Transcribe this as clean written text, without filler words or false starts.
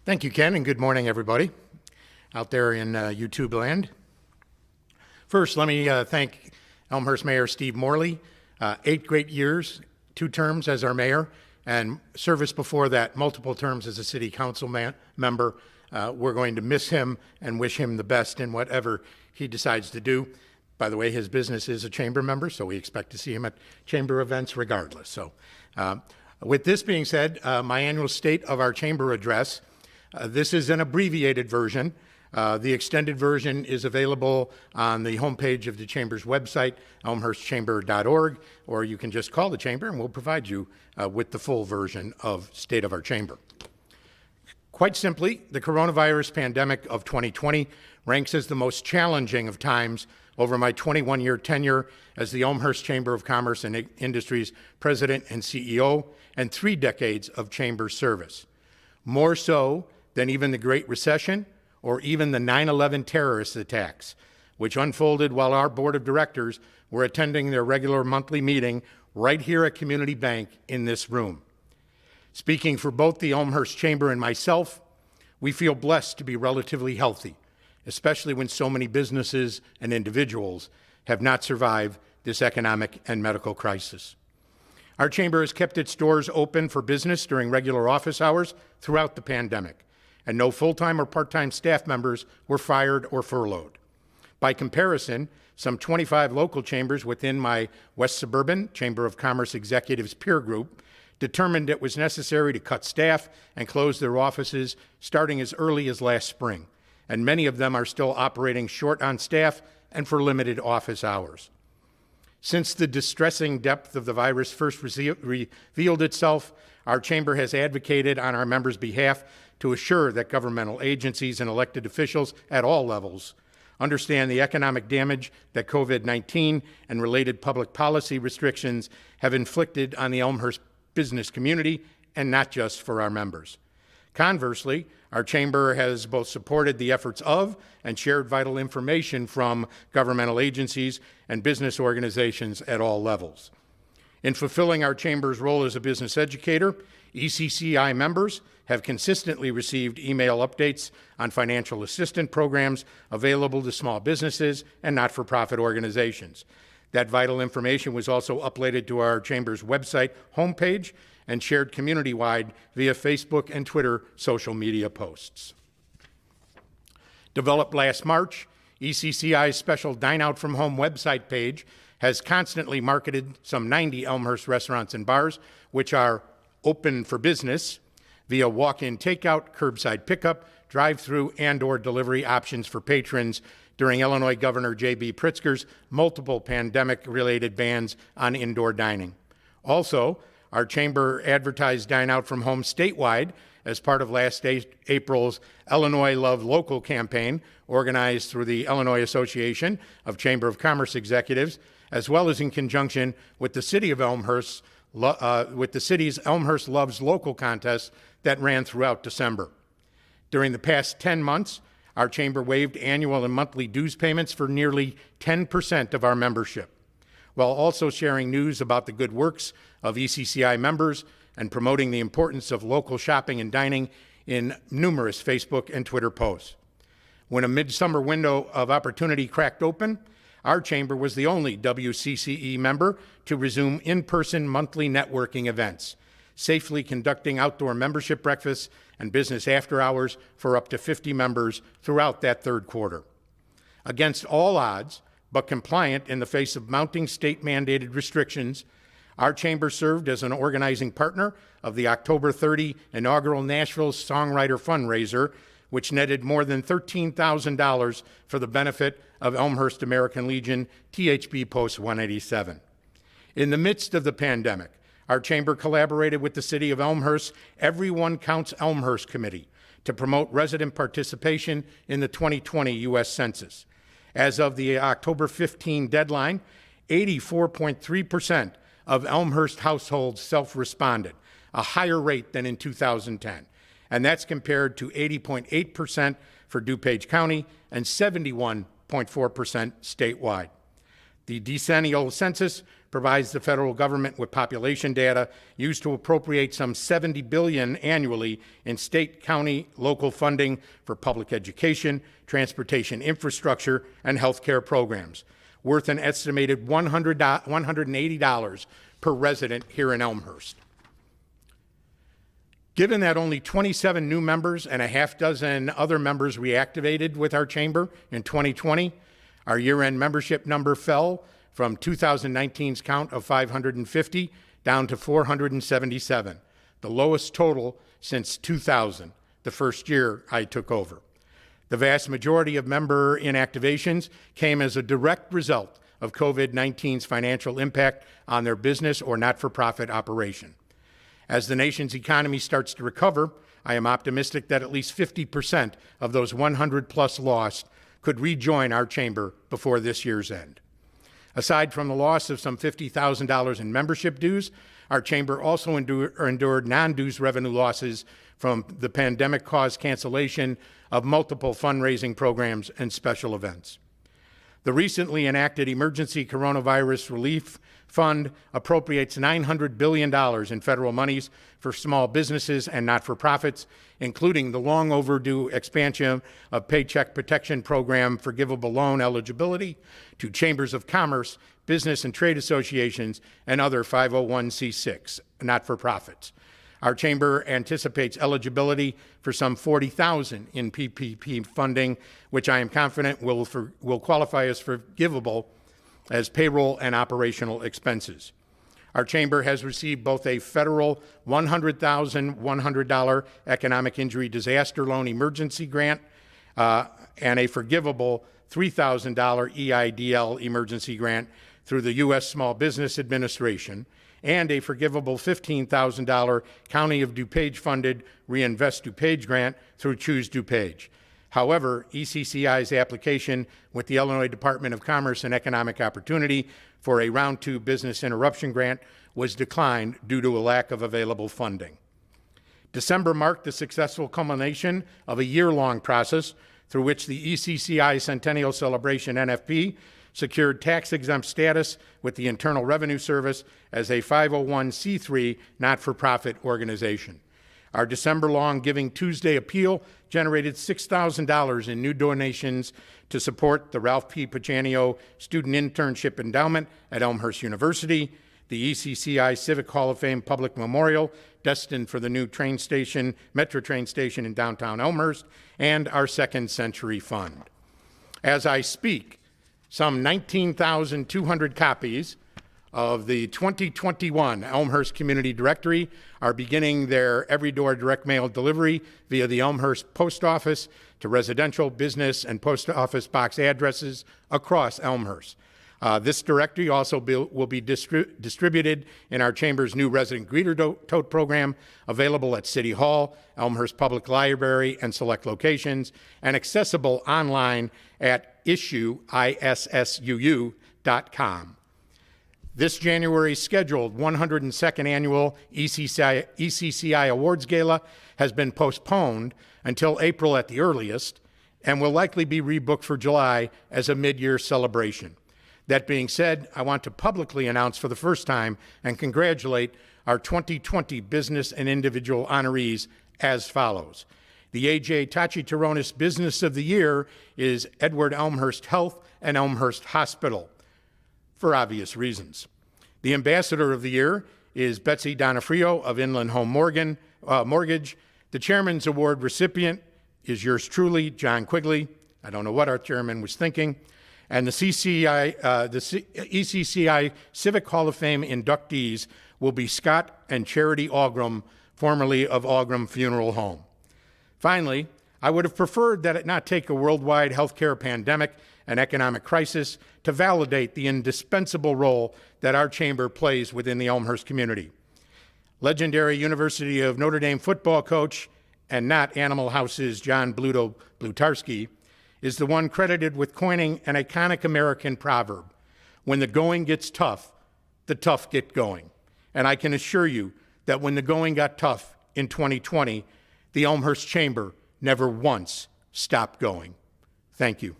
Thank you, Ken, and good morning, everybody out there in YouTube land. First, let me thank Elmhurst Mayor Steve Morley. 8 great years, 2 terms as our mayor, and service before that, multiple terms as a city council member. We're going to miss him and wish him the best in whatever he decides to do. By the way, his business is a chamber member, so we expect to see him at chamber events regardless. So with this being said, my annual State of our Chamber address. This is an abbreviated version. The extended version is available on the homepage of the Chamber's website, elmhurstchamber.org, or you can just call the Chamber and we'll provide you with the full version of State of our Chamber. Quite simply, the coronavirus pandemic of 2020 ranks as the most challenging of times over my 21-year tenure as the Elmhurst Chamber of Commerce and Industries President and CEO, and 3 decades of Chamber service. More so than even the Great Recession or even the 9/11 terrorist attacks, which unfolded while our board of directors were attending their regular monthly meeting right here at Community Bank in this room. Speaking for both the Elmhurst Chamber and myself, we feel blessed to be relatively healthy, especially when so many businesses and individuals have not survived this economic and medical crisis. Our chamber has kept its doors open for business during regular office hours throughout the pandemic, and no full-time or part-time staff members were fired or furloughed. By comparison, some 25 local chambers within my West Suburban Chamber of Commerce Executives peer group determined it was necessary to cut staff and close their offices starting as early as last spring, and many of them are still operating short on staff and for limited office hours. Since the distressing depth of the virus first revealed itself, our chamber has advocated on our members' behalf to assure that governmental agencies and elected officials at all levels understand the economic damage that COVID-19 and related public policy restrictions have inflicted on the Elmhurst business community, and not just for our members. Conversely, our chamber has both supported the efforts of and shared vital information from governmental agencies and business organizations at all levels. In fulfilling our chamber's role as a business educator, ECCI members have consistently received email updates on financial assistance programs available to small businesses and not-for-profit organizations. That vital information was also uploaded to our chamber's website homepage and shared community-wide via Facebook and Twitter social media posts. Developed last March, ECCI's special Dine Out from Home website page has constantly marketed some 90 Elmhurst restaurants and bars, which are open for business via walk-in takeout, curbside pickup, drive-through, and/or delivery options for patrons during Illinois Governor J.B. Pritzker's multiple pandemic-related bans on indoor dining. Also, our chamber advertised Dine Out from Home statewide as part of last April's Illinois Love Local campaign, organized through the Illinois Association of Chamber of Commerce Executives, as well as in conjunction with the City of Elmhurst, with the city's Elmhurst Loves Local contest that ran throughout December. During the past 10 months, our chamber waived annual and monthly dues payments for nearly 10% of our membership, while also sharing news about the good works of ECCI members and promoting the importance of local shopping and dining in numerous Facebook and Twitter posts. When a midsummer window of opportunity cracked open, our chamber was the only WCCE member to resume in-person monthly networking events, safely conducting outdoor membership breakfasts and business after hours for up to 50 members throughout that third quarter. Against all odds, but compliant in the face of mounting state-mandated restrictions, our chamber served as an organizing partner of the October 30 inaugural Nashville Songwriter Fundraiser, which netted more than $13,000 for the benefit of Elmhurst American Legion THB Post 187. In the midst of the pandemic, our chamber collaborated with the City of Elmhurst Everyone Counts Elmhurst Committee to promote resident participation in the 2020 U.S. Census. As of the October 15 deadline, 84.3% of Elmhurst households self-responded, a higher rate than in 2010. And that's compared to 80.8% for DuPage County and 71.4% statewide. The decennial census provides the federal government with population data used to appropriate some $70 billion annually in state, county, local funding for public education, transportation infrastructure, and healthcare programs, worth an estimated $180 per resident here in Elmhurst. Given that only 27 new members and a half dozen other members reactivated with our chamber in 2020, our year-end membership number fell from 2019's count of 550 down to 477, the lowest total since 2000, the first year I took over. The vast majority of member inactivations came as a direct result of COVID-19's financial impact on their business or not-for-profit operation. As the nation's economy starts to recover, I am optimistic that at least 50% of those 100-plus lost could rejoin our chamber before this year's end. Aside from the loss of some $50,000 in membership dues, our chamber also endured non-dues revenue losses from the pandemic-caused cancellation of multiple fundraising programs and special events. The recently enacted Emergency Coronavirus Relief Fund appropriates $900 billion in federal monies for small businesses and not-for-profits, including the long overdue expansion of Paycheck Protection Program forgivable loan eligibility to chambers of commerce, business and trade associations, and other 501c6 not-for-profits. Our chamber anticipates eligibility for some $40,000 in PPP funding, which I am confident will qualify as forgivable as payroll and operational expenses. Our chamber has received both a federal $100,100 economic injury disaster loan emergency grant and a forgivable $3,000 EIDL emergency grant through the U.S. Small Business Administration, and a forgivable $15,000 County of DuPage-funded Reinvest DuPage grant through Choose DuPage. However, ECCI's application with the Illinois Department of Commerce and Economic Opportunity for a Round 2 business interruption grant was declined due to a lack of available funding. December marked the successful culmination of a year-long process through which the ECCI Centennial Celebration NFP secured tax-exempt status with the Internal Revenue Service as a 501c3 not-for-profit organization. Our December-long Giving Tuesday appeal generated $6,000 in new donations to support the Ralph P. Pachanio Student Internship Endowment at Elmhurst University, the ECCI Civic Hall of Fame Public Memorial, destined for the new Metro train station in downtown Elmhurst, and our Second Century Fund. As I speak, some 19,200 copies of the 2021 Elmhurst Community Directory are beginning their every-door direct mail delivery via the Elmhurst Post Office to residential, business, and post office box addresses across Elmhurst. This directory also will be distributed in our chamber's new resident greeter tote program, available at City Hall, Elmhurst Public Library, and select locations, and accessible online at issueissuu.com. This January's scheduled 102nd Annual ECCI Awards Gala has been postponed until April at the earliest and will likely be rebooked for July as a mid-year celebration. That being said, I want to publicly announce for the first time and congratulate our 2020 business and individual honorees as follows. The A.J. Tachitaronis Business of the Year is Edward Elmhurst Health and Elmhurst Hospital, for obvious reasons. The Ambassador of the Year is Betsy Donofrio of Inland Home Mortgage. The Chairman's Award recipient is yours truly, John Quigley. I don't know what our chairman was thinking. And the ECCI Civic Hall of Fame inductees will be Scott and Charity Algram, formerly of Algram Funeral Home. Finally, I would have preferred that it not take a worldwide healthcare pandemic and economic crisis to validate the indispensable role that our chamber plays within the Elmhurst community. Legendary University of Notre Dame football coach and not Animal House's John Bluto Blutarski is the one credited with coining an iconic American proverb, when the going gets tough, the tough get going. And I can assure you that when the going got tough in 2020, the Elmhurst Chamber never once stopped going. Thank you.